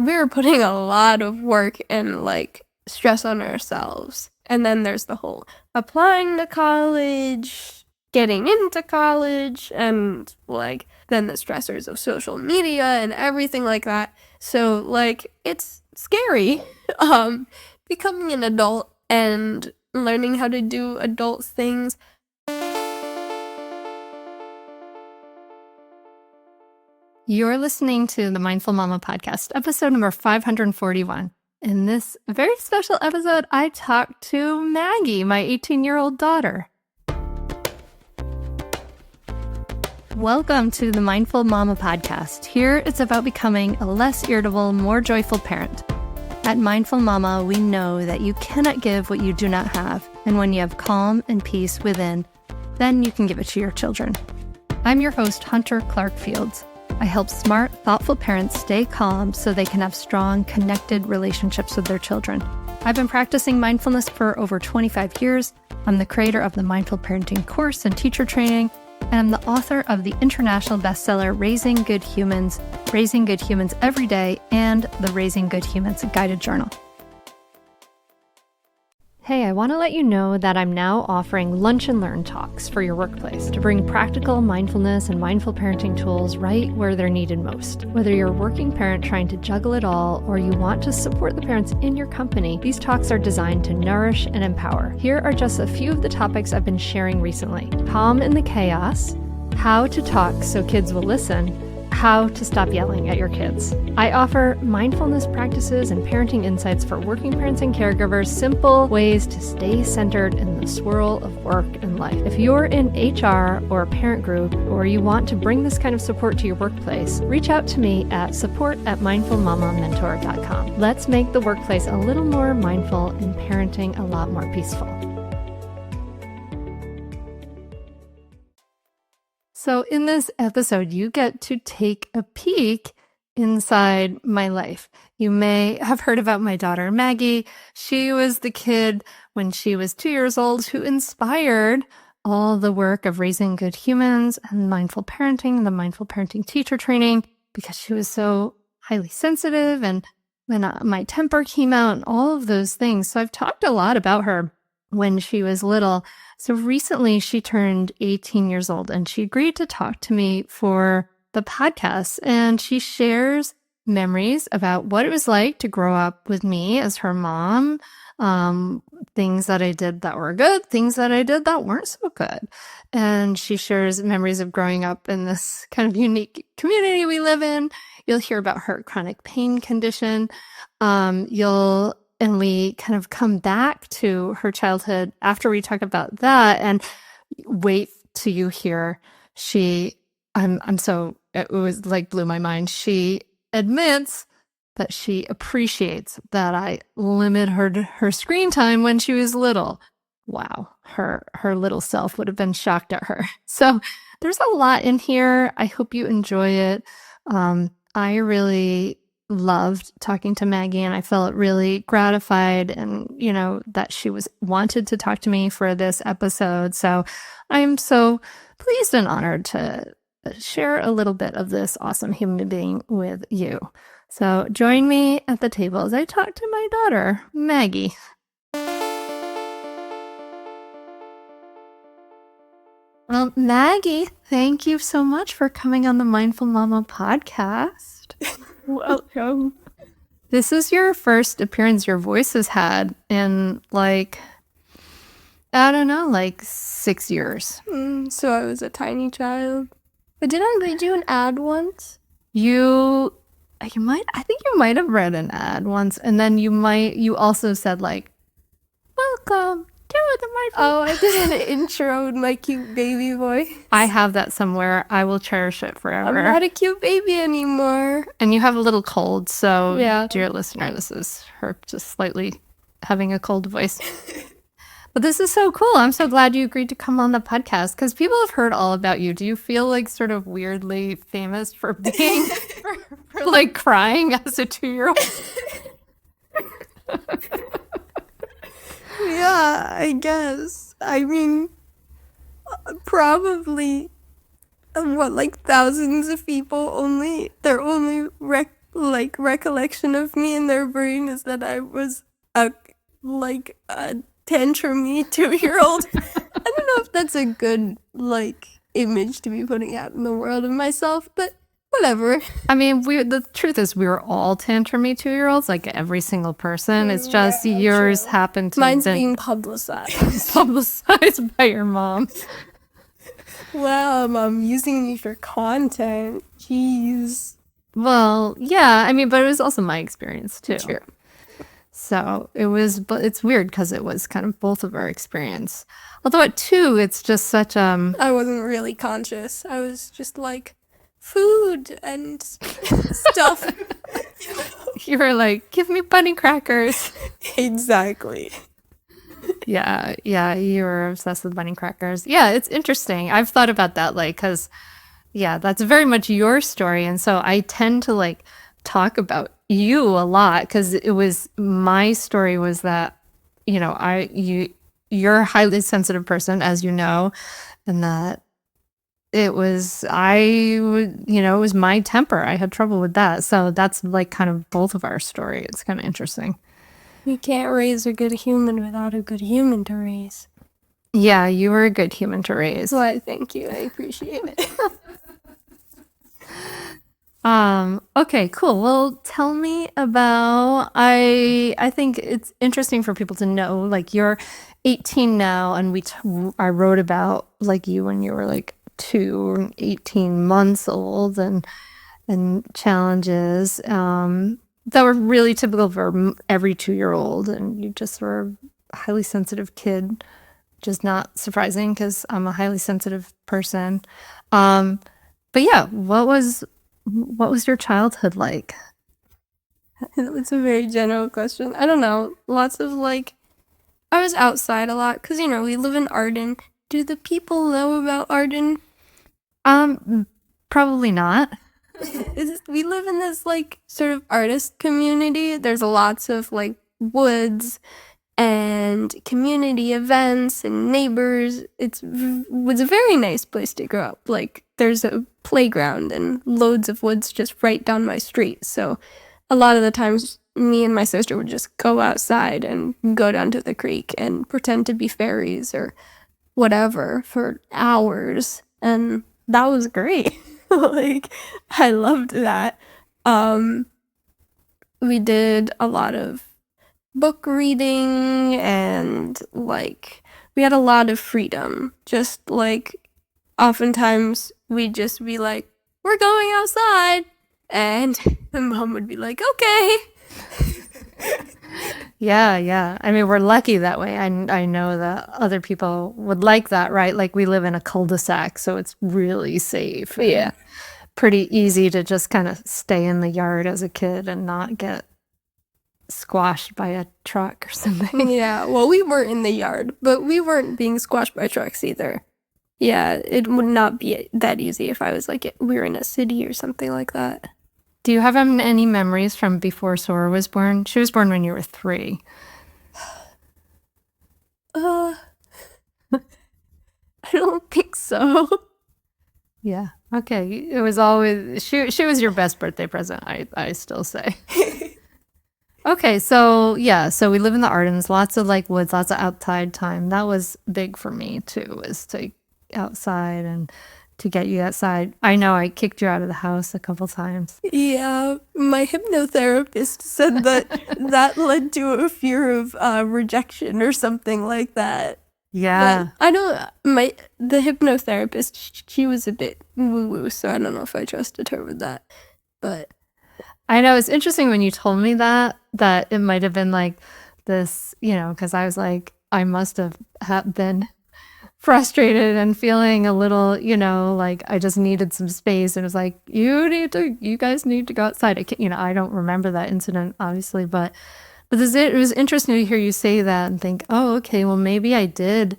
we're putting a lot of work and, like, stress on ourselves. And then there's the whole applying to college, getting into college, and, like, then the stressors of social media and everything like that. So, like, it's scary, becoming an adult and learning how to do adult things. You're listening to the Mindful Mama podcast, episode number 541. In this very special episode, I talked to Maggie, my 18-year-old daughter. Welcome to the Mindful Mama podcast. Here it's about becoming a less irritable, more joyful parent. At Mindful Mama, we know that you cannot give what you do not have, and when you have calm and peace within, then you can give it to your children. I'm your host, Hunter Clarke-Fields. I help smart, thoughtful parents stay calm so they can have strong, connected relationships with their children. I've been practicing mindfulness for over 25 years. I'm the creator of the Mindful Parenting course and teacher training, and I'm the author of the international bestseller Raising Good Humans Every Day, and the Raising Good Humans Guided Journal. Hey, I want to let you know that I'm now offering Lunch and Learn talks for your workplace to bring practical mindfulness and mindful parenting tools right where they're needed most. Whether you're a working parent trying to juggle it all or you want to support the parents in your company, these talks are designed to nourish and empower. Here are just a few of the topics I've been sharing recently. Calm in the chaos, how to talk so kids will listen, how to stop yelling at your kids. I offer mindfulness practices and parenting insights for working parents and caregivers, simple ways to stay centered in the swirl of work and life. If you're in HR or a parent group, or you want to bring this kind of support to your workplace, reach out to me at support@mindfulmamamentor.com. Let's make the workplace a little more mindful and parenting a lot more peaceful. So in this episode, you get to take a peek inside my life. You may have heard about my daughter, Maggie. She was the kid when she was 2 years old who inspired all the work of Raising Good Humans and mindful parenting, the mindful parenting teacher training, because she was so highly sensitive and when my temper came out and all of those things. So I've talked a lot about her when she was little. So recently she turned 18 years old and she agreed to talk to me for the podcast. And she shares memories about what it was like to grow up with me as her mom, things that I did that were good, things that I did that weren't so good. And she shares memories of growing up in this kind of unique community we live in. You'll hear about her chronic pain condition. And we kind of come back to her childhood after we talk about that, and wait till you hear it was like blew my mind. She admits that she appreciates that I limit her screen time when she was little. Wow, her little self would have been shocked at her. So there's a lot in here. I hope you enjoy it. I really loved talking to Maggie, and I felt really gratified and, that she wanted to talk to me for this episode. So I'm so pleased and honored to share a little bit of this awesome human being with you. So join me at the table as I talk to my daughter, Maggie. Well, Maggie, thank you so much for coming on the Mindful Mama podcast. Welcome. This is your first appearance your voice has had in 6 years. So I was a tiny child. But didn't they do an ad once? I think you might have read an ad once, and then you also said welcome to the Mindful. Oh, I did an intro with my cute baby voice. I have that somewhere. I will cherish it forever. I'm not a cute baby anymore. And you have a little cold, so yeah. Dear listener, this is her just slightly having a cold voice. But this is so cool. I'm so glad you agreed to come on the podcast because people have heard all about you. Do you feel sort of weirdly famous for being, for crying as a 2-year-old? Yeah, I guess. I mean, probably, thousands of people they're only like recollection of me in their brain is that I was a tantrumy 2-year-old. I don't know if that's a good like image to be putting out in the world of myself, but whatever. I mean, the truth is we were all tantrumy 2-year-olds, like every single person. It's just yours true. happened to Mine's been being publicized. publicized by your mom. Wow, Mom, using me for content. Jeez. Well, yeah, I mean, but it was also my experience too. True. So but it's weird because it was kind of both of our experience. Although at 2, it's just such I wasn't really conscious. I was just like food and stuff. You were like, give me bunny crackers. Exactly. Yeah, you were obsessed with bunny crackers. Yeah, it's interesting. I've thought about that, like, because, yeah, that's very much your story. And so I tend to, like, talk about you a lot because my story was that, you're a highly sensitive person, as you know, and that it was my temper. I had trouble with that. So that's, like, kind of both of our story. It's kind of interesting. You can't raise a good human without a good human to raise. Yeah, you were a good human to raise. Well, thank you. I appreciate it. Okay, cool. Well, tell me about, I think it's interesting for people to know, like, you're 18 now, and I wrote about, like, you when you were, like, 18 months old, and challenges, that were really typical for every 2-year-old, and you just were a highly sensitive kid, which is not surprising because I'm a highly sensitive person. But yeah, what was your childhood like? It's a very general question. I don't know. Lots of like, I was outside a lot because, we live in Arden. Do the people know about Arden? Probably not. We live in this like sort of artist community. There's lots of like woods and community events and neighbors. It was a very nice place to grow up. Like there's a playground and loads of woods just right down my street. So a lot of the times me and my sister would just go outside and go down to the creek and pretend to be fairies or whatever for hours. And that was great. Like, I loved that. We did a lot of book reading and, like, we had a lot of freedom. Just, like, oftentimes we'd just be like, we're going outside. And the mom would be like, okay. Yeah. I mean, we're lucky that way. I know that other people would like that, right? Like we live in a cul-de-sac, so it's really safe. Yeah. Pretty easy to just kind of stay in the yard as a kid and not get squashed by a truck or something. Yeah, well, we weren't in the yard, but we weren't being squashed by trucks either. Yeah, it would not be that easy if I was like, we were in a city or something like that. Do you have any memories from before Sora was born? She was born when you were 3. I don't think so. Yeah. Okay. It was always she was your best birthday present, I still say. Okay, so yeah, so we live in the Ardens, lots of like woods, lots of outside time. That was big for me too, was to outside and to get you outside. I know I kicked you out of the house a couple times. Yeah, my hypnotherapist said that led to a fear of rejection or something like that. Yeah. But I don't, the hypnotherapist, she was a bit woo-woo, so I don't know if I trusted her with that. But I know, it's interesting when you told me that it might have been like this, because I was like, I must have been frustrated and feeling a little, like I just needed some space. And it was like, you guys need to go outside. I don't remember that incident, obviously, but it was interesting to hear you say that and think, oh, okay, well, maybe I did,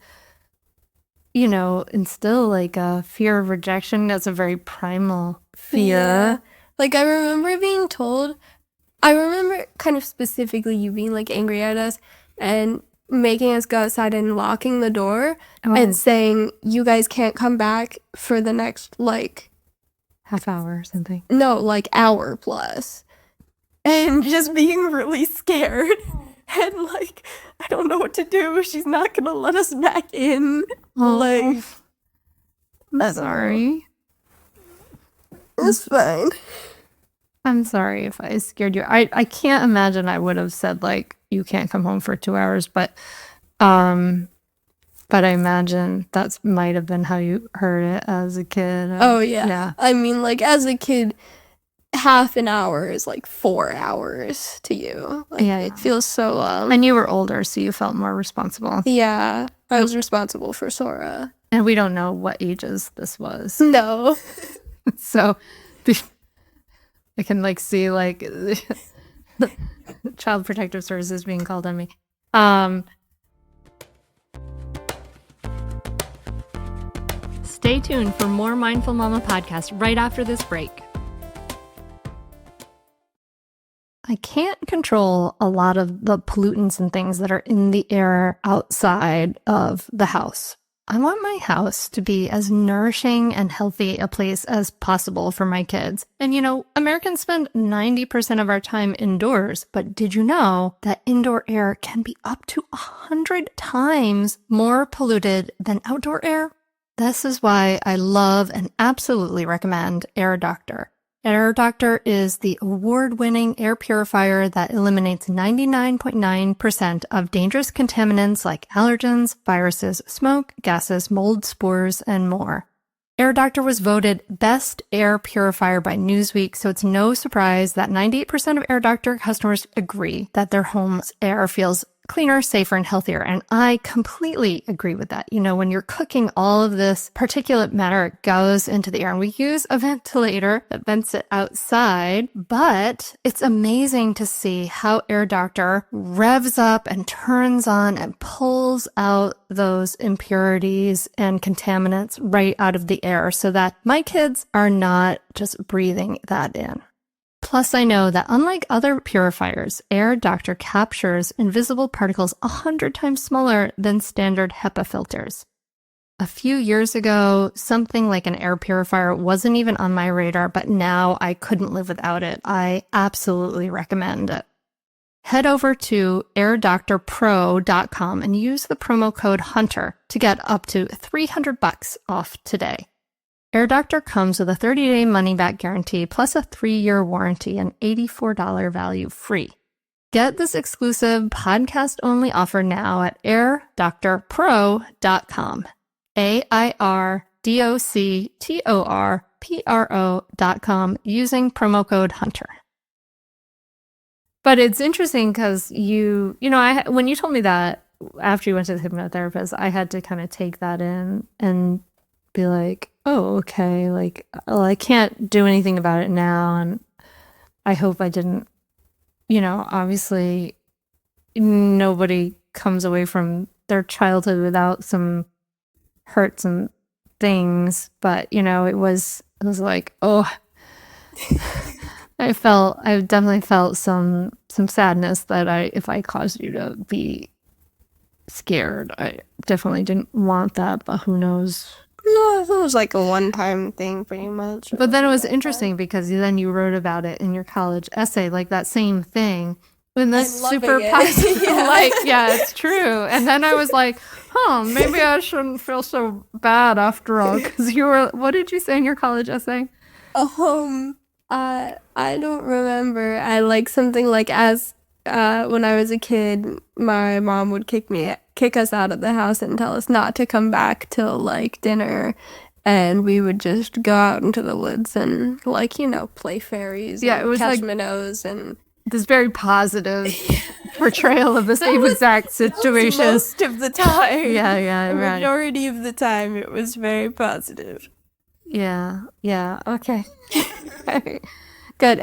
instill like a fear of rejection. That's a very primal fear. Yeah. Like, I remember being told, I remember kind of specifically you being like angry at us and making us go outside and locking the door and saying, you guys can't come back for the next, like, half hour or something. No, like hour plus. and just being really scared. And, like, I don't know what to do. She's not gonna let us back in. Like, I'm sorry. It's fine. I'm sorry if I scared you. I can't imagine I would have said, like, you can't come home for 2 hours, but I imagine that might have been how you heard it as a kid. Oh, yeah. Yeah. I mean, like, as a kid, half an hour is like 4 hours to you. Like, Yeah. it feels so long. And you were older, so you felt more responsible. Yeah, I was responsible for Sora. And we don't know what ages this was. No. So I can, like, see, like, Child Protective Services being called on me. Stay tuned for more Mindful Mama podcast right after this break. I can't control a lot of the pollutants and things that are in the air outside of the house. I want my house to be as nourishing and healthy a place as possible for my kids. And you know, Americans spend 90% of our time indoors, but did you know that indoor air can be up to 100 times more polluted than outdoor air? This is why I love and absolutely recommend Air Doctor. Air Doctor is the award-winning air purifier that eliminates 99.9% of dangerous contaminants like allergens, viruses, smoke, gases, mold, spores, and more. Air Doctor was voted Best Air Purifier by Newsweek, so it's no surprise that 98% of Air Doctor customers agree that their home's air feels cleaner, safer, and healthier. And I completely agree with that. You know, when you're cooking, all of this particulate matter goes into the air, and we use a ventilator that vents it outside, but it's amazing to see how Air Doctor revs up and turns on and pulls out those impurities and contaminants right out of the air so that my kids are not just breathing that in. Plus, I know that unlike other purifiers, Air Doctor captures invisible particles 100 times smaller than standard HEPA filters. A few years ago, something like an air purifier wasn't even on my radar, but now I couldn't live without it. I absolutely recommend it. Head over to airdoctorpro.com and use the promo code HUNTER to get up to $300 off today. Air Doctor comes with a 30-day money-back guarantee plus a 3-year warranty and $84 value free. Get this exclusive podcast-only offer now at airdoctorpro.com. airdoctorpro.com using promo code HUNTER. But it's interesting because when you told me that after you went to the hypnotherapist, I had to kind of take that in and be like, oh, okay, like, well, I can't do anything about it now, and I hope I didn't, obviously nobody comes away from their childhood without some hurts and things, but, it was like, oh, I definitely felt some sadness that if I caused you to be scared, I definitely didn't want that, but who knows. No, it was like a one-time thing, pretty much. But then it was interesting because then you wrote about it in your college essay, like that same thing. And that's super positive. Yeah, it's true. And then I was like, maybe I shouldn't feel so bad after all. Because what did you say in your college essay? I don't remember. I like something like when I was a kid, my mom would kick us out of the house and tell us not to come back till like dinner, and we would just go out into the woods and play fairies. Yeah, it was catch minnows and this very positive portrayal of the same exact situation. Most of the time, yeah, the majority of the time, it was very positive. Yeah, okay. Good.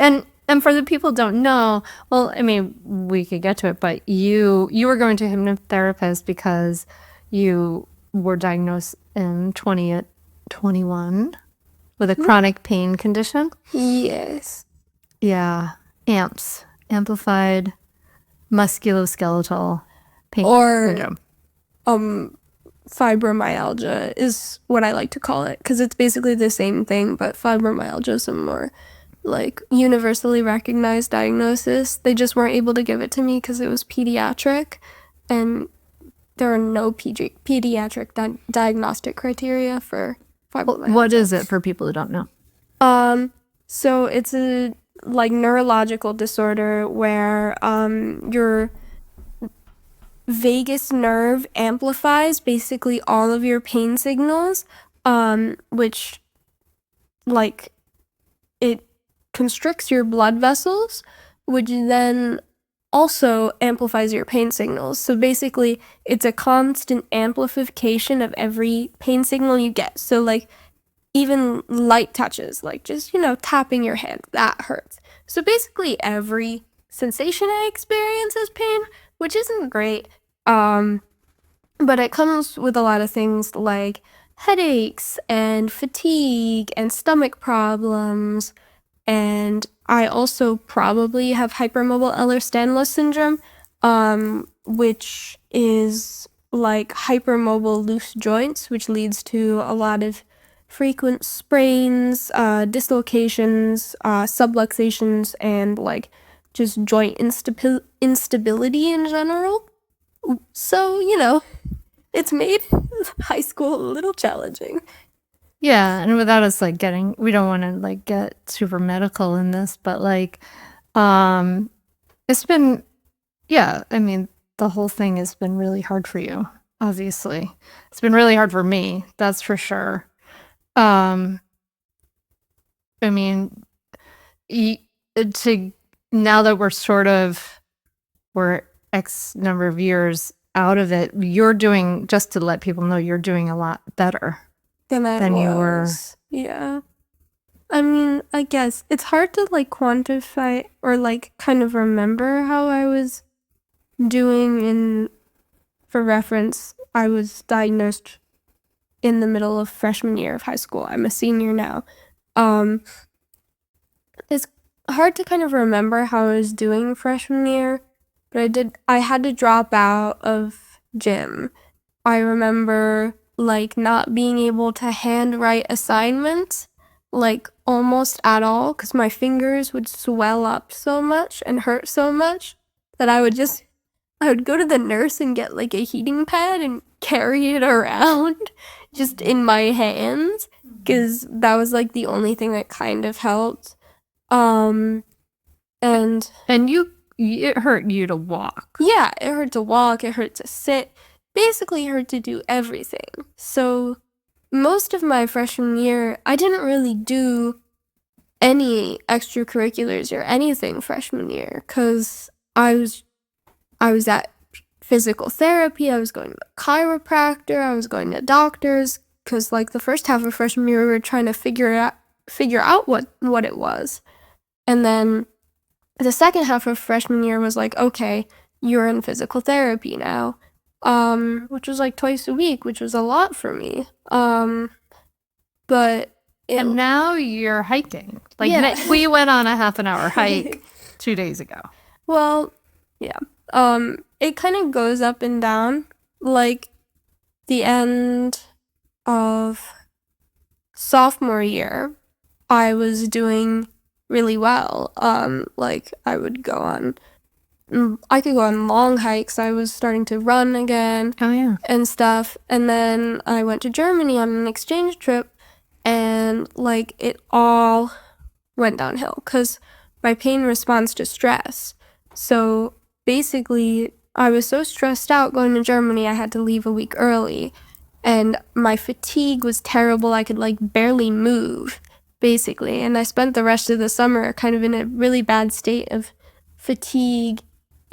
And for the people who don't know, well, I mean, we could get to it, but you were going to a hypnotherapist because you were diagnosed in 2021 with a chronic pain condition? Yes. Yeah. AMPS, amplified musculoskeletal pain syndrome. Fibromyalgia is what I like to call it, because it's basically the same thing, but fibromyalgia is a more like universally recognized diagnosis. They just weren't able to give it to me because it was pediatric, and there are no pediatric diagnostic criteria for fibromyalgia. What is it for people who don't know? So it's a like neurological disorder where your vagus nerve amplifies basically all of your pain signals, which like it constricts your blood vessels, which then also amplifies your pain signals. So basically it's a constant amplification of every pain signal you get. So like even light touches, like just, tapping your hand, that hurts. So basically every sensation I experience is pain, which isn't great. But it comes with a lot of things like headaches and fatigue and stomach problems. And I also probably have hypermobile Ehlers-Danlos syndrome, which is like hypermobile loose joints, which leads to a lot of frequent sprains, dislocations, subluxations, and like just joint instability in general. So, it's made high school a little challenging. Yeah, and without us like we don't want to like get super medical in this, but like it's been, yeah, I mean, the whole thing has been really hard for you, obviously. It's been really hard for me, that's for sure. I mean, now that we're X number of years out of it, you're doing, just to let people know, you're doing a lot better than you were. Yeah. I mean, I guess it's hard to like quantify or like kind of remember how I was doing. For reference, I was diagnosed in the middle of freshman year of high school. I'm a senior now. It's hard to kind of remember how I was doing freshman year, but I had to drop out of gym. I remember like not being able to handwrite assignments like almost at all because my fingers would swell up so much and hurt so much that I would go to the nurse and get like a heating pad and carry it around just in my hands because that was like the only thing that kind of helped. And it hurt you to walk. Yeah, it hurt to walk, it hurt to sit, basically it hurt to do everything. So most of my freshman year, I didn't really do any extracurriculars or anything freshman year because I was at physical therapy, I was going to the chiropractor, I was going to doctors because like the first half of freshman year we were trying to figure out what it was. And then the second half of freshman year was like, okay, you're in physical therapy now, which was like twice a week, which was a lot for me. And now you're hiking. Like we went on a half an hour hike 2 days ago. Well, yeah. It kind of goes up and down. Like the end of sophomore year, I was doing really well. Like I could go on long hikes. I was starting to run again. Oh yeah. And stuff. And then I went to Germany on an exchange trip and like it all went downhill because my pain responds to stress. So basically I was so stressed out going to Germany I had to leave a week early and my fatigue was terrible. I could like barely move basically, and I spent the rest of the summer kind of in a really bad state of fatigue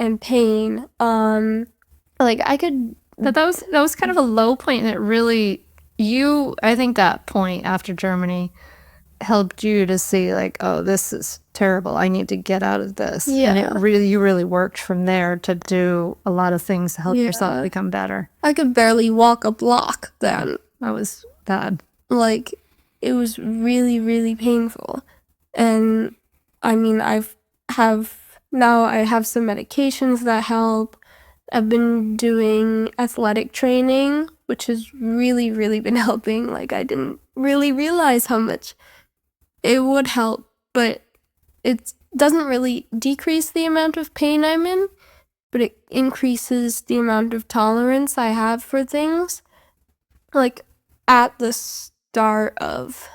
and pain. Like I could, but that was kind of a low point, and it really, I think that point after Germany helped you to see like, oh, this is terrible, I need to get out of this. Yeah. And you really worked from there to do a lot of things to help yourself become better. I could barely walk a block then. That was bad. Like it was really, really painful. And I mean, I have some medications that help. I've been doing athletic training, which has really, really been helping. Like I didn't really realize how much it would help, but it doesn't really decrease the amount of pain I'm in, but it increases the amount of tolerance I have for things. Like, at the start of,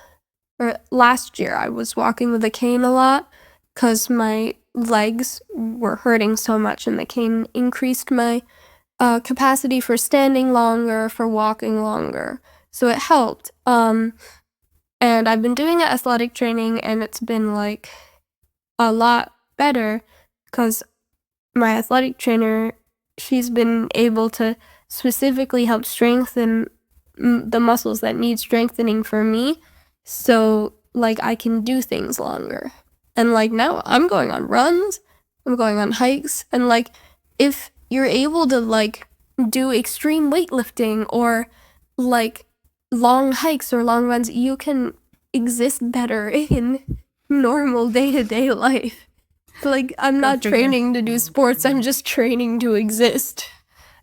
or last year, I was walking with a cane a lot because my legs were hurting so much, and the cane increased my capacity for standing longer, for walking longer. So it helped. And I've been doing athletic training, and it's been like a lot better because my athletic trainer, she's been able to specifically help strengthen the muscles that need strengthening for me, so like I can do things longer. And like now I'm going on runs, I'm going on hikes, and like if you're able to like do extreme weightlifting or like long hikes or long runs, you can exist better in normal day-to-day life. Like, I'm not training to do sports, I'm just training to exist.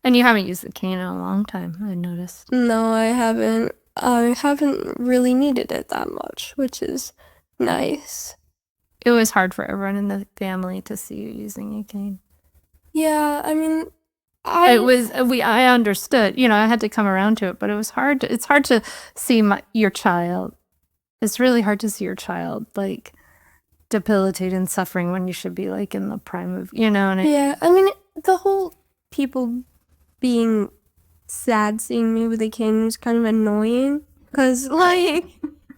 And you haven't used the cane in a long time, I noticed. No, I haven't. I haven't really needed it that much, which is nice. It was hard for everyone in the family to see you using a cane. Yeah, I mean, I understood, I had to come around to it, but it was hard. It's hard to see your child. It's really hard to see your child, like, debilitated and suffering when you should be, like, in the prime of, yeah, I mean, the whole people being sad seeing me with a cane was kind of annoying, because, like,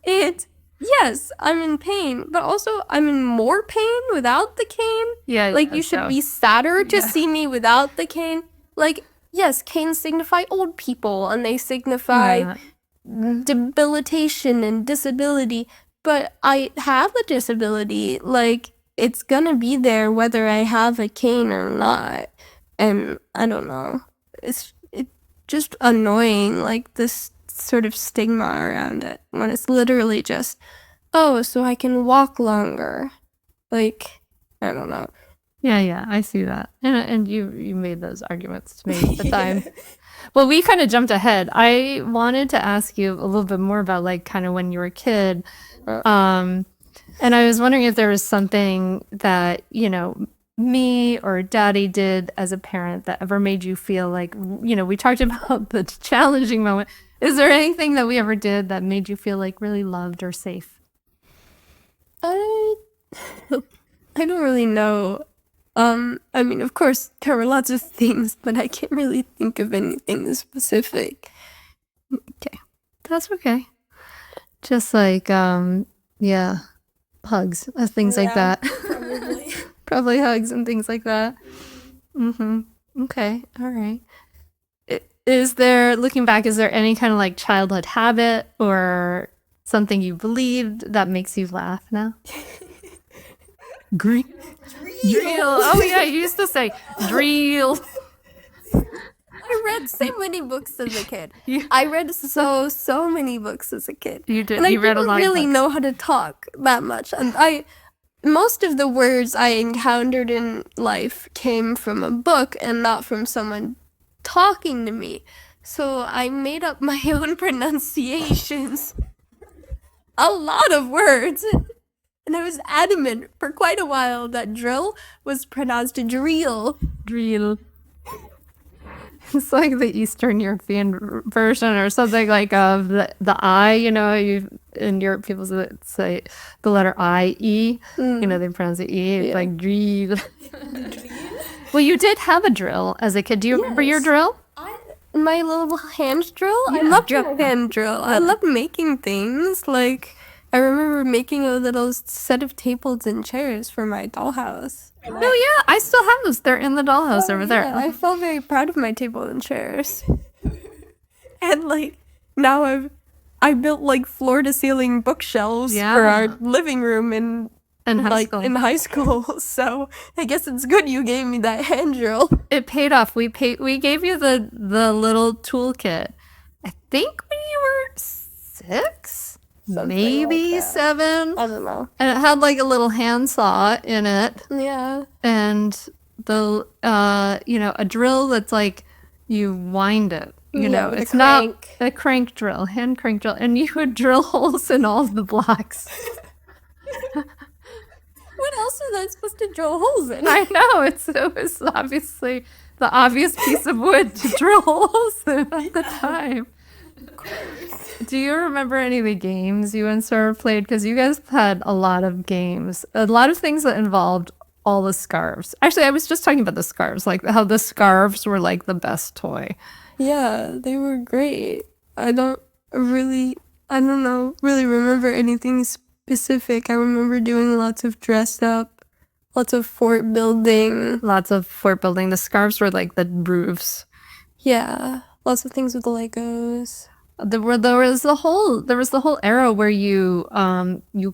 yes, I'm in pain, but also I'm in more pain without the cane. Yeah. Like, you should be sadder to see me without the cane. Like, yes, canes signify old people, and they signify debilitation and disability, but I have a disability. Like, it's gonna be there whether I have a cane or not. And I don't know. It's just annoying, like, this sort of stigma around it, when it's literally just, oh, so I can walk longer. Like, I don't know. Yeah, I see that. And you made those arguments to me at the time. Well, we kind of jumped ahead. I wanted to ask you a little bit more about, like, kind of when you were a kid. And I was wondering if there was something that, me or Daddy did as a parent that ever made you feel like, we talked about the challenging moment. Is there anything that we ever did that made you feel like really loved or safe? I don't really know. I mean, of course, there were lots of things, but I can't really think of anything specific. Okay, that's okay. Just like, hugs, things like that. Probably. Probably hugs and things like that. Okay, all right. Is there, looking back, is there any kind of like childhood habit or something you believed that makes you laugh now? Drill. Oh yeah, you used to say drill. I read so many books as a kid. I read so many books as a kid. You did. And you read a lot. I didn't really know how to talk that much, and most of the words I encountered in life came from a book and not from someone talking to me. So I made up my own pronunciations. A lot of words. And I was adamant for quite a while that drill was pronounced drill. Drill. It's like the Eastern European version or something like of the I, in Europe people say the letter I, E, they pronounce it E, like drill. Well, you did have a drill as a kid. Do you remember your drill? My little hand drill? Yeah. I loved your hand drill. I loved making things. Like, I remember making a little set of tables and chairs for my dollhouse. Oh yeah, I still have those. They're in the dollhouse over there. I felt very proud of my table and chairs. And like, now I built like floor to ceiling bookshelves for our living room in high school. So I guess it's good you gave me that hand drill. It paid off. We gave you the little toolkit. I think when you were 6. Maybe like 7. I don't know. And it had like a little handsaw in it. Yeah. And the a drill that's like you wind it. It's not a crank drill, hand crank drill, and you would drill holes in all the blocks. What else are they supposed to drill holes in? I know, it was obviously the obvious piece of wood to drill holes in at the time. Do you remember any of the games you and Sarah played? Because you guys had a lot of games, a lot of things that involved all the scarves. Actually, I was just talking about the scarves, like how the scarves were like the best toy. Yeah, they were great. I don't really remember anything specific. I remember doing lots of dress up, lots of fort building. Lots of fort building. The scarves were like the roofs. Yeah, lots of things with Legos. There was the whole era where you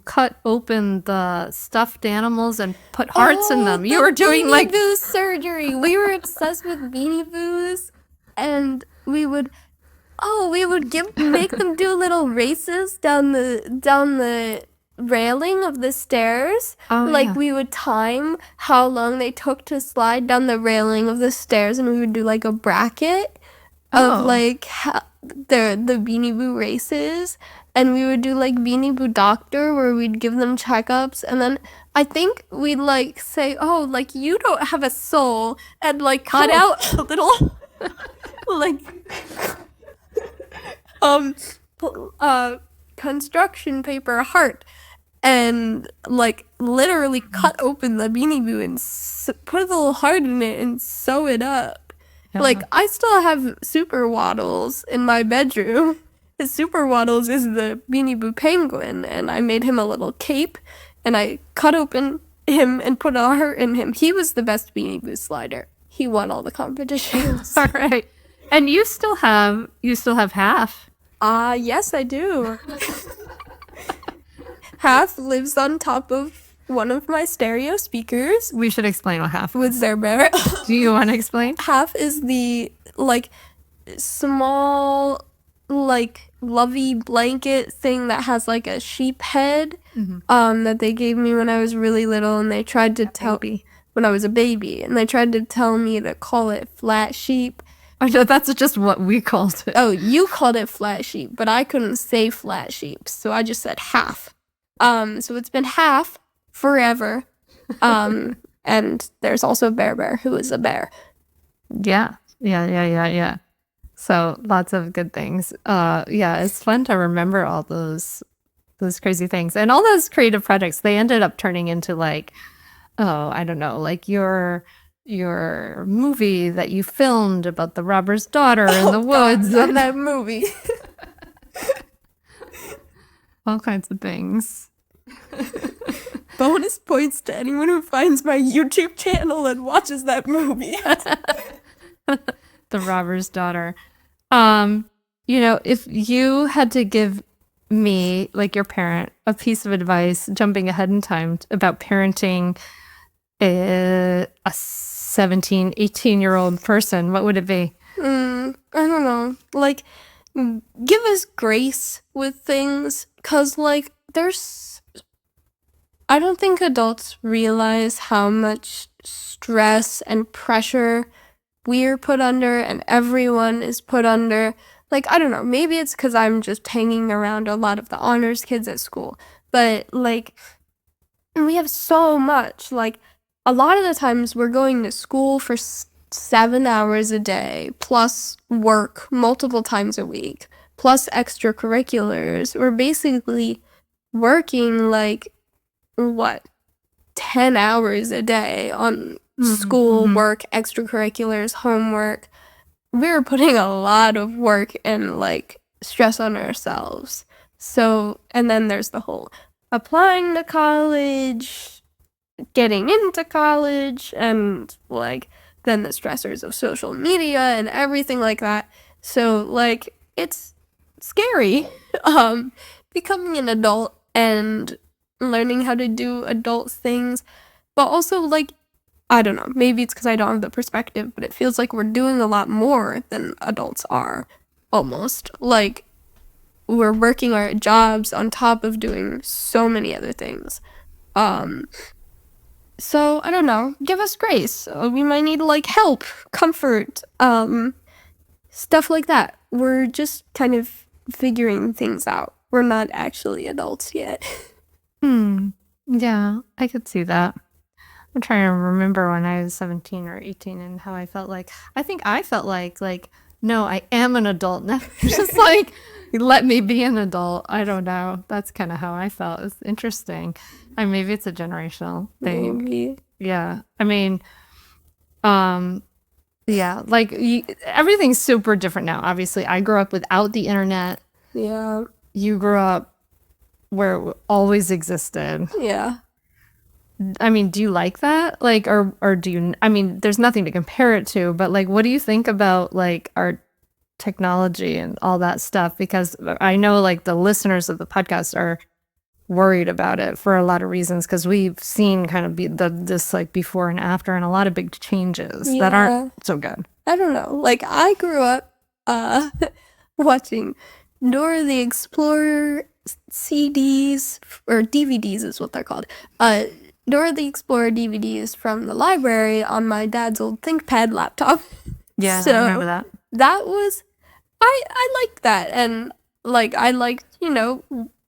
cut open the stuffed animals and put hearts in them. You were doing like Beanie Boo surgery. We were obsessed with Beanie Boos, and we would make them do little races down the railing of the stairs. yeah. We would time how long they took to slide down the railing of the stairs, and we would do like a bracket of like the Beanie Boo races, and we would do like Beanie Boo Doctor, where we'd give them checkups, and then I think we'd like say, oh, like you don't have a soul, and like cut out a little like construction paper heart, and like literally cut open the Beanie Boo and put a little heart in it and sew it up. Like, I still have Super Waddles in my bedroom. His Super Waddles is the Beanie Boo penguin, and I made him a little cape, and I cut open him and put a heart in him. He was the best Beanie Boo slider. He won all the competitions. All right. And you still have Half. Yes, I do. Half lives on top of one of my stereo speakers We should explain what Half with their bear. Do you want to explain? Half is the like small like lovey blanket thing that has like a sheep head that they gave me when I was really little, and they tried to tell me when I was a baby, and they tried to tell me to call it flat sheep. Oh, no, that's just what we called it. Oh, you called it flat sheep, but I couldn't say flat sheep, so I just said Half. So it's been Half forever. And there's also Bear, who is a bear. Yeah. So lots of good things. Yeah, it's fun to remember all those crazy things. And all those creative projects, they ended up turning into like, oh, I don't know, like your movie that you filmed about the robber's daughter in the woods. And that movie. All kinds of things. Bonus points to anyone who finds my YouTube channel and watches that movie. The robber's daughter. If you had to give me, like your parent, a piece of advice, jumping ahead in time about parenting a 17, 18-year-old person, what would it be? I don't know. Like, give us grace with things, because, like, I don't think adults realize how much stress and pressure we're put under and everyone is put under. Like, I don't know, maybe it's because I'm just hanging around a lot of the honors kids at school, but, like, we have so much. Like, a lot of the times we're going to school for 7 hours a day, plus work multiple times a week, plus extracurriculars. We're basically working, like, 10 hours a day on school work, extracurriculars, homework. We're putting a lot of work and like stress on ourselves. So, and then there's the whole applying to college, getting into college, and like then the stressors of social media and everything like that. So like it's scary becoming an adult and learning how to do adult things, but also like I don't know, maybe it's because I don't have the perspective, but it feels like we're doing a lot more than adults are, almost. Like, we're working our jobs on top of doing so many other things. So, I don't know, give us grace. We might need, like, help, comfort, stuff like that. We're just kind of figuring things out. We're not actually adults yet. Yeah, I could see that. I'm trying to remember when I was 17 or 18 and how I felt like. I think I felt like, no, I am an adult now. Just like, let me be an adult. I don't know. That's kind of how I felt. It's interesting. Maybe it's a generational thing. Maybe. Yeah. I mean, yeah, like everything's super different now. Obviously, I grew up without the internet. Yeah. You grew up where it always existed. Yeah. I mean, do you like that? Like, or do you, I mean, there's nothing to compare it to, but like, what do you think about like our technology and all that stuff? Because I know like the listeners of the podcast are worried about it for a lot of reasons because we've seen kind of this like before and after and a lot of big changes that aren't so good. I don't know. Like, I grew up watching Dora the Explorer CDs, or DVDs is what they're called. Dora the Explorer DVDs from the library on my dad's old ThinkPad laptop. Yeah, So I remember that. that was, I liked that. And, like, I liked,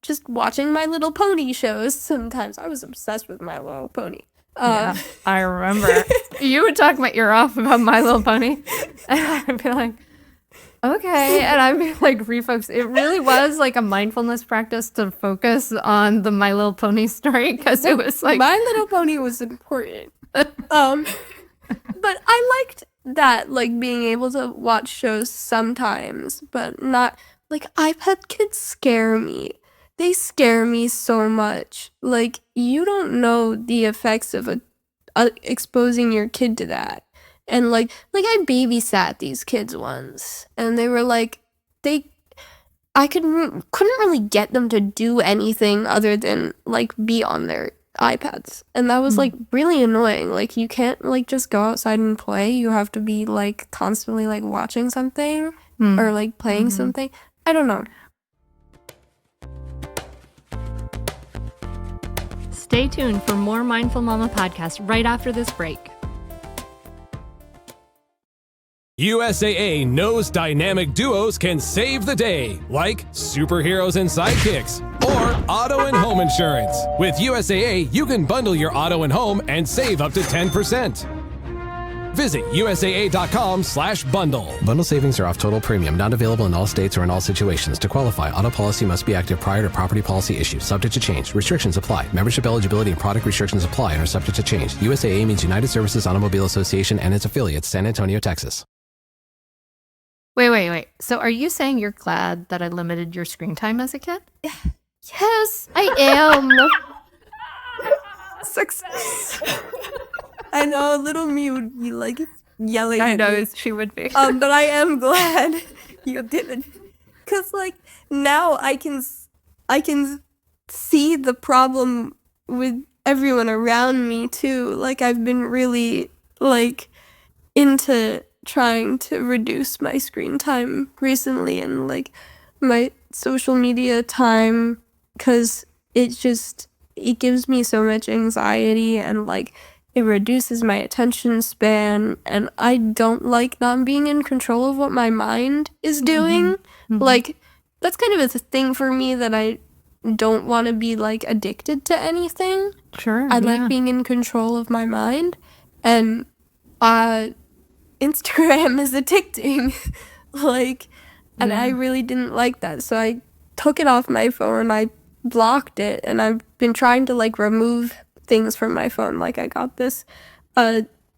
just watching My Little Pony shows sometimes. I was obsessed with My Little Pony. Yeah, I remember. You would talk my ear off about My Little Pony, and I'd be like, okay, and I'd be like, refocus. It really was like a mindfulness practice to focus on the My Little Pony story because it was like My Little Pony was important. But I liked that, like, being able to watch shows sometimes, but not, like, iPad kids scare me. They scare me so much. Like, you don't know the effects of exposing your kid to that. And like I babysat these kids once, and they were like, I couldn't really get them to do anything other than like be on their iPads, and that was like really annoying. Like, you can't like just go outside and play. You have to be like constantly like watching something or like playing something. I don't know. Stay tuned for more Mindful Mama podcast right after this break. USAA knows dynamic duos can save the day, like superheroes and sidekicks, or auto and home insurance. With USAA, you can bundle your auto and home and save up to 10%. Visit USAA.com/bundle. Bundle savings are off total premium, not available in all states or in all situations. To qualify, auto policy must be active prior to property policy issue, subject to change. Restrictions apply. Membership eligibility and product restrictions apply and are subject to change. USAA means United Services Automobile Association and its affiliates, San Antonio, Texas. Wait. So are you saying you're glad that I limited your screen time as a kid? Yes, I am. Success. I know little me would be like yelling I at know me. she would be. But I am glad you didn't, because like now I can see the problem with everyone around me too. Like, I've been really like into trying to reduce my screen time recently, and like my social media time, because it gives me so much anxiety, and like it reduces my attention span, and I don't like not being in control of what my mind is doing. Like, that's kind of a thing for me, that I don't want to be like addicted to anything. Sure. I like being in control of my mind, and Instagram is addicting. Like, and I really didn't like that, so I took it off my phone. I blocked it, and I've been trying to like remove things from my phone. Like, I got this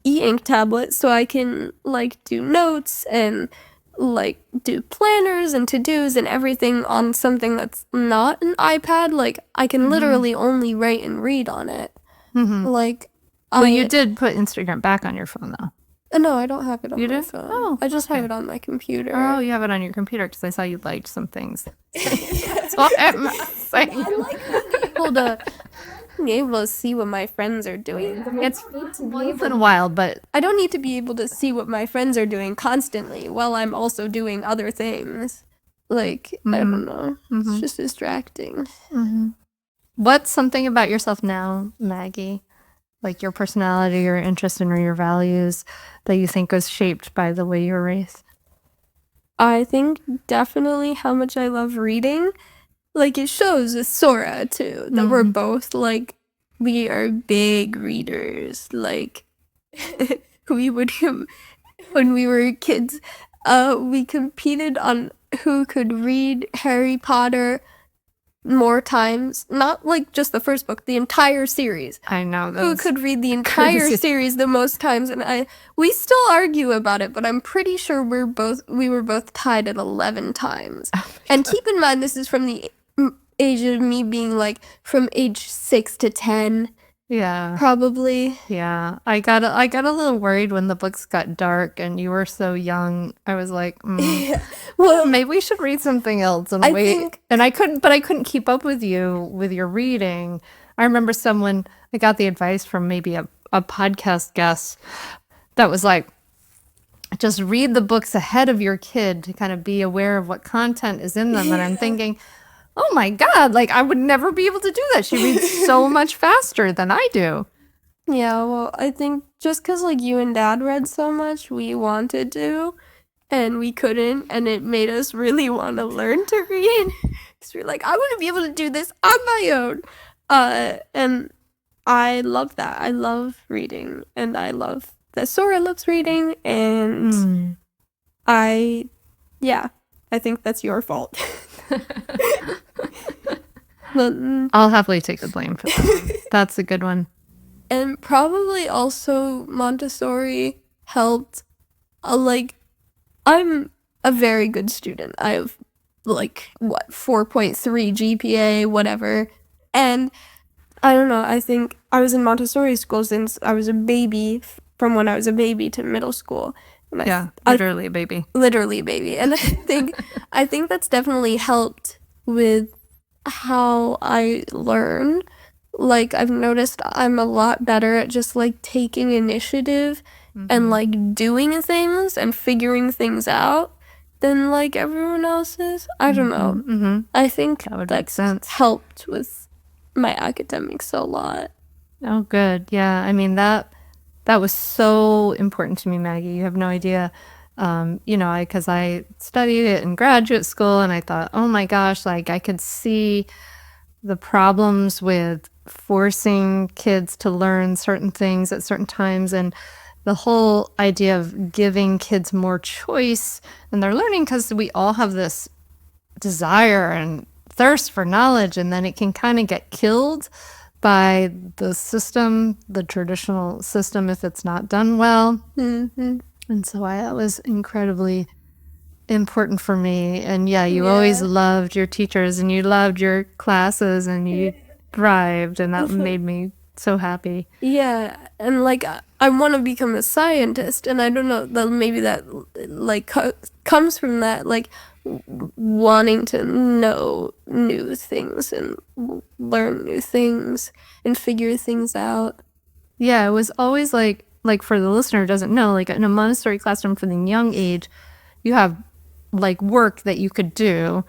e-ink tablet so I can like do notes and like do planners and to-dos and everything on something that's not an iPad. Like, I can literally only write and read on it. Like, well, you did put Instagram back on your phone though. No, I don't have it on You my do? phone. Oh, I just have it on my computer. Oh, you have it on your computer because I saw you liked some things. That's all I'm saying. I like being able to see what my friends are doing. It's been wild, but I don't need to be able to see what my friends are doing constantly while I'm also doing other things. Like, I don't know. It's just distracting. what's something about yourself now, Maggie? Like your personality, your interest, or your values that you think was shaped by the way you were raised? I think definitely how much I love reading. Like, it shows with Sora too that we're both like we are big readers. Like, we would, when we were kids, we competed on who could read Harry Potter more times. Not like just the first book, the entire series. I know Who those. could read the entire crazy. series the most times? And we still argue about it, but I'm pretty sure we were both tied at 11 times. And keep in mind, this is from the age of me being like from age 6 to 10, Yeah. probably. Yeah. I got a little worried when the books got dark and you were so young. I was like, Well, maybe we should read something else and I wait. think- And I couldn't keep up with you with your reading. I remember I got the advice from maybe a podcast guest that was like, just read the books ahead of your kid to kind of be aware of what content is in them. And I'm thinking, oh my God, like I would never be able to do that. She reads so much faster than I do. Yeah, well, I think just because, like, you and Dad read so much, we wanted to, and we couldn't, and it made us really want to learn to read. Because we're like, I want to be able to do this on my own. And I love that. I love reading, and I love that Sora loves reading, and I think that's your fault. But, I'll happily take the blame for that one. That's a good one. and probably also Montessori helped. Like, I'm a very good student. I have, like, 4.3 GPA, whatever. And I don't know, I think I was in Montessori school since I was a baby, from when I was a baby to middle school. And Yeah, literally a baby. literally a baby. And I think that's definitely helped with how I learn. Like, I've noticed I'm a lot better at just like taking initiative and like doing things and figuring things out than like everyone else is. I don't know. I think That would make that's sense. helped with my academics a lot. Oh, good. Yeah, I mean that was so important to me, Maggie. You have no idea. Because I studied it in graduate school, and I thought, oh my gosh, like I could see the problems with forcing kids to learn certain things at certain times, and the whole idea of giving kids more choice in their learning, because we all have this desire and thirst for knowledge, and then it can kind of get killed by the system, the traditional system, if it's not done well. And so that was incredibly important for me. And yeah, you always loved your teachers and you loved your classes and you thrived, and that made me so happy. Yeah, and like I want to become a scientist, and I don't know, maybe that like comes from that, like wanting to know new things and learn new things and figure things out. Yeah, it was always like for the listener who doesn't know, like in a Montessori classroom from the young age, you have like work that you could do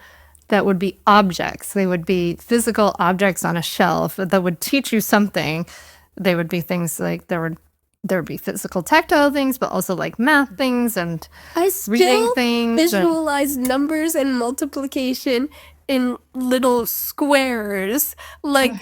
that would be objects. They would be physical objects on a shelf that would teach you something. They would be things like there would be physical tactile things, but also like math things and I reading still things. visualize numbers and multiplication in little squares. Like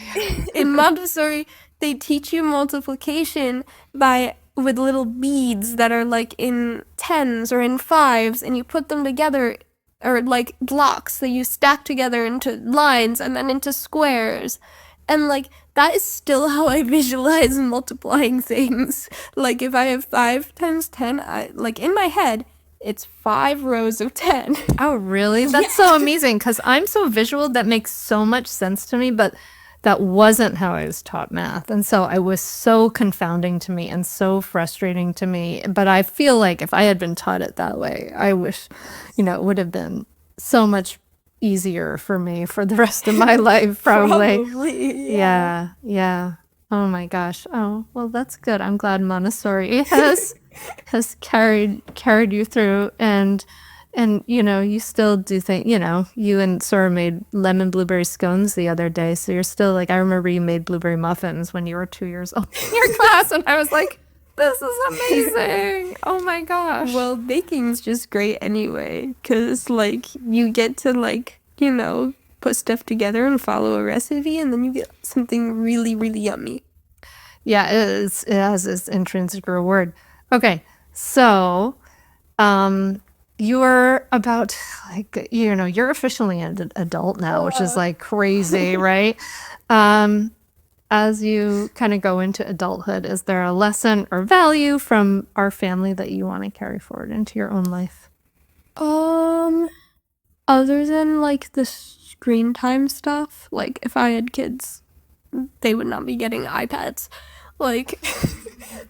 in Montessori, they teach you multiplication with little beads that are like in tens or in fives, and you put them together, or like blocks that you stack together into lines and then into squares. And like that is still how I visualize multiplying things. Like if I have 5 times 10, like in my head, it's 5 rows of 10. Oh, really? That's so amazing, because I'm so visual. That makes so much sense to me, but that wasn't how I was taught math. And so it was so confounding to me and so frustrating to me. But I feel like if I had been taught it that way, I wish, it would have been so much easier for me for the rest of my life, probably. Probably, Yeah. Oh my gosh. Oh, well, that's good. I'm glad Montessori has carried you through, and you still do think, you and Sora made lemon blueberry scones the other day, so you're still like, I remember you made blueberry muffins when you were 2 years old in your class, and I was like, this is amazing. Oh my gosh. Well, baking's just great anyway, because like you get to like, put stuff together and follow a recipe, and then you get something really, really yummy. Yeah, it has its intrinsic reward. Okay, so you're about, like, you're officially an adult now, which is like crazy, right? As you kind of go into adulthood, is there a lesson or value from our family that you want to carry forward into your own life? Other than like the screen time stuff, like if I had kids, they would not be getting iPads. Like,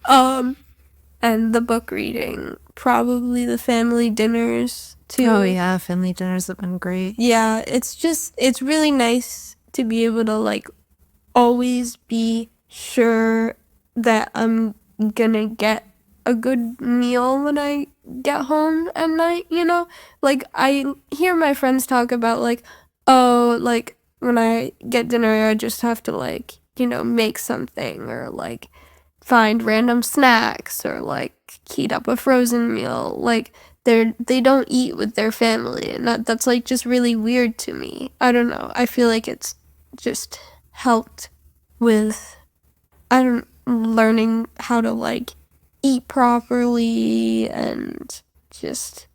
and the book reading, probably the family dinners too. Oh yeah, family dinners have been great. Yeah, it's really nice to be able to like always be sure that I'm gonna get a good meal when I get home at night, Like, I hear my friends talk about, like, oh, like, when I get dinner, I just have to, like, make something, or, like, find random snacks, or, like, heat up a frozen meal. Like, they don't eat with their family, and that's, like, just really weird to me. I don't know. I feel like it's just helped with, learning how to, like, eat properly and just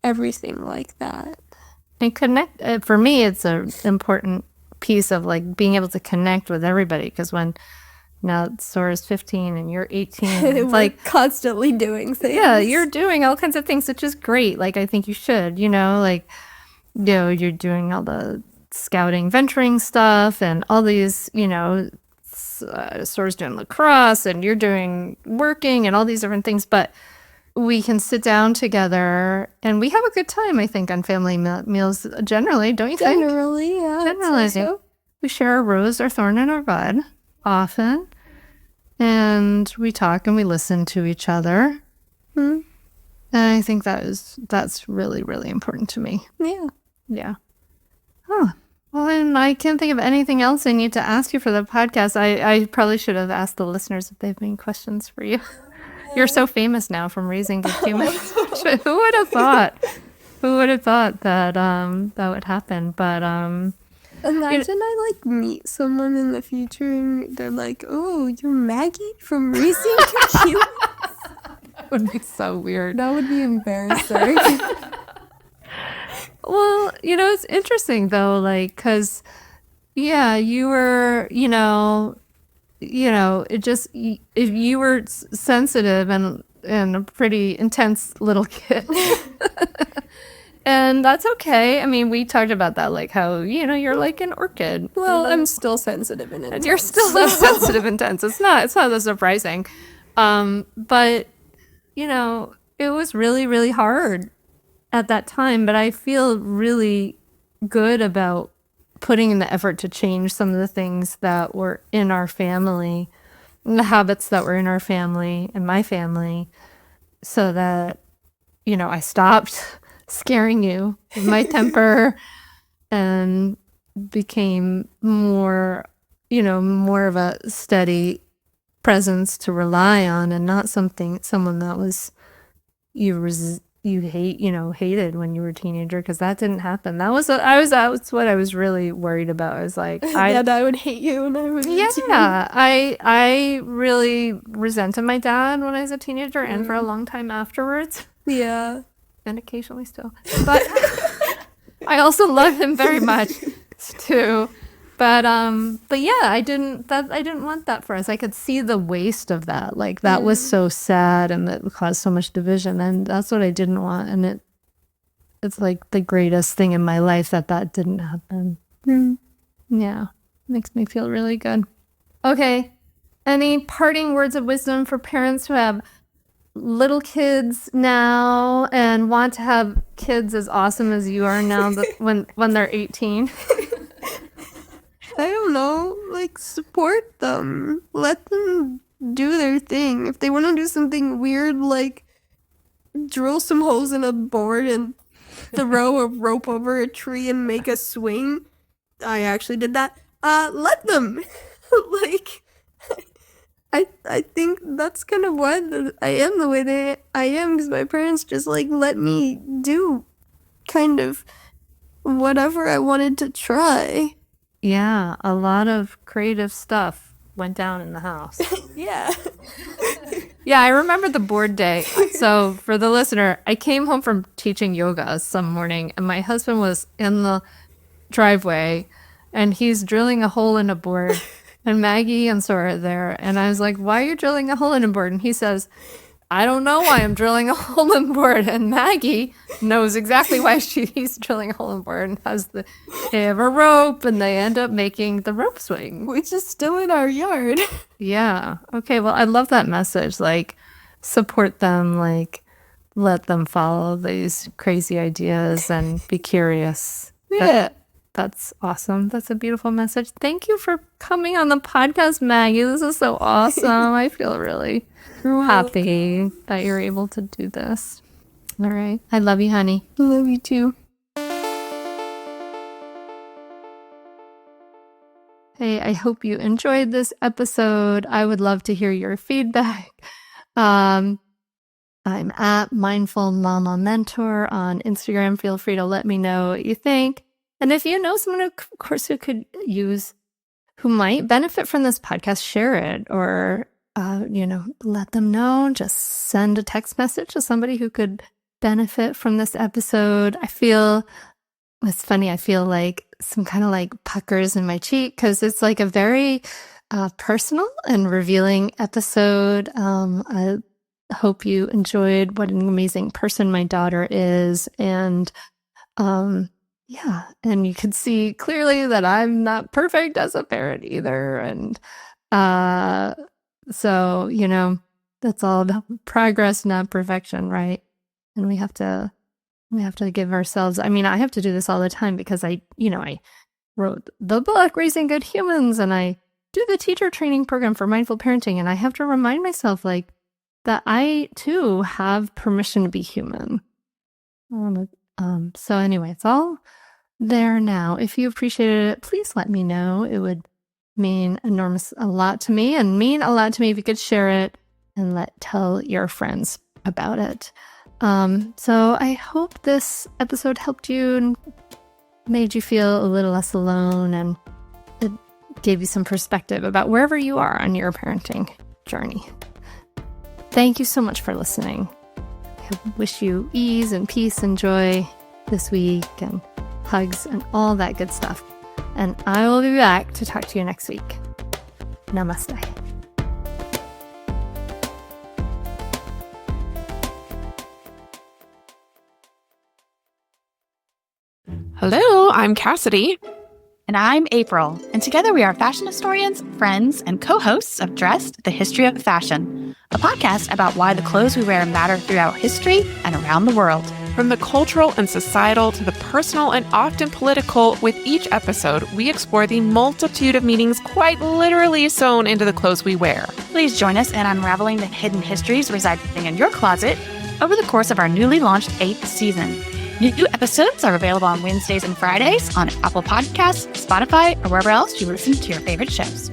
everything like that. And connect, for me, it's an important piece of like being able to connect with everybody, because when now Sora's 15 and you're 18, it's like constantly doing things. Yeah, you're doing all kinds of things, which is great. Like, I think you should, like, you're doing all the scouting, venturing stuff, and all these, Sora's doing lacrosse, and you're doing working and all these different things. But we can sit down together and we have a good time, I think, on family meals generally, don't you think? Generally, yeah. Generally, I think we share a rose or thorn in our bud often, and we talk and we listen to each other. And I think that's really, really important to me. Yeah. Oh, well, and I can't think of anything else I need to ask you for the podcast. I probably should have asked the listeners if they have any questions for you. You're so famous now from raising good humans. Who would have thought? Who would have thought that that would happen? But imagine I like meet someone in the future and they're like, "Oh, you're Maggie from Raising Good Humans." That would be so weird. That would be embarrassing. Well, it's interesting though, like, because, yeah, you were, it just, if you were sensitive and a pretty intense little kid. And that's okay. I mean, we talked about that, like how, you're like an orchid. Well, I'm still sensitive and intense. And you're still sensitive and intense. It's not that surprising. But, it was really, really hard at that time. But I feel really good about putting in the effort to change some of the things that were in our family, and the habits that were in our family and my family, so that, I stopped scaring you with my temper and became more of a steady presence to rely on, and not someone that was hated when you were a teenager, because that didn't happen. That's what I was really worried about. I was like, I would hate you and I would I really resented my dad when I was a teenager and for a long time afterwards. Yeah. And occasionally still. But I also love him very much too. But yeah, I didn't want that for us. I could see the waste of that. Like, that was so sad, and that caused so much division, and that's what I didn't want. And it's like the greatest thing in my life that didn't happen. Yeah, makes me feel really good. Okay, any parting words of wisdom for parents who have little kids now and want to have kids as awesome as you are now, when they're 18? I don't know, like, support them. Let them do their thing. If they want to do something weird, like drill some holes in a board and throw a rope over a tree and make a swing. I actually did that. Let them. Like, I think that's kind of why I am the way that I am, because my parents just, like, let me do kind of whatever I wanted to try. Yeah, a lot of creative stuff went down in the house. Yeah. Yeah, I remember the board day. So for the listener, I came home from teaching yoga some morning and my husband was in the driveway and he's drilling a hole in a board and Maggie and Sora are there. And I was like, why are you drilling a hole in a board? And he says, I don't know why I'm drilling a hole in the board. And Maggie knows exactly why he's drilling a hole in the board and they have a rope and they end up making the rope swing. Which is still in our yard. Yeah. Okay. Well, I love that message. Like, support them, like, let them follow these crazy ideas and be curious. Yeah. That's awesome. That's a beautiful message. Thank you for coming on the podcast, Maggie. This is so awesome. I feel really happy that you're able to do this. All right. I love you, honey. I love you too. Hey, I hope you enjoyed this episode. I would love to hear your feedback. I'm at Mindful Mama Mentor on Instagram. Feel free to let me know what you think. And if you know someone, of course, who might benefit from this podcast, share it or, let them know. Just send a text message to somebody who could benefit from this episode. It's funny. I feel like some kind of like puckers in my cheek because it's like a very personal and revealing episode. I hope you enjoyed what an amazing person my daughter is. And yeah, and you can see clearly that I'm not perfect as a parent either. And so, that's all about progress, not perfection, right? And we have to give ourselves, I have to do this all the time because I wrote the book, Raising Good Humans, and I do the teacher training program for mindful parenting. And I have to remind myself that I too have permission to be human. So anyway, it's all there now. If you appreciated it, please let me know. It would mean a lot to me if you could share it and tell your friends about it. So I hope this episode helped you and made you feel a little less alone, and it gave you some perspective about wherever you are on your parenting journey. Thank you so much for listening. I wish you ease and peace and joy this week and hugs and all that good stuff. And I will be back to talk to you next week. Namaste. Hello, I'm Cassidy. And I'm April, and together we are fashion historians, friends, and co-hosts of Dressed, the History of Fashion, a podcast about why the clothes we wear matter throughout history and around the world. From the cultural and societal to the personal and often political, with each episode, we explore the multitude of meanings quite literally sewn into the clothes we wear. Please join us in unraveling the hidden histories residing in your closet over the course of our newly launched 8th season. New episodes are available on Wednesdays and Fridays on Apple Podcasts, Spotify, or wherever else you listen to your favorite shows.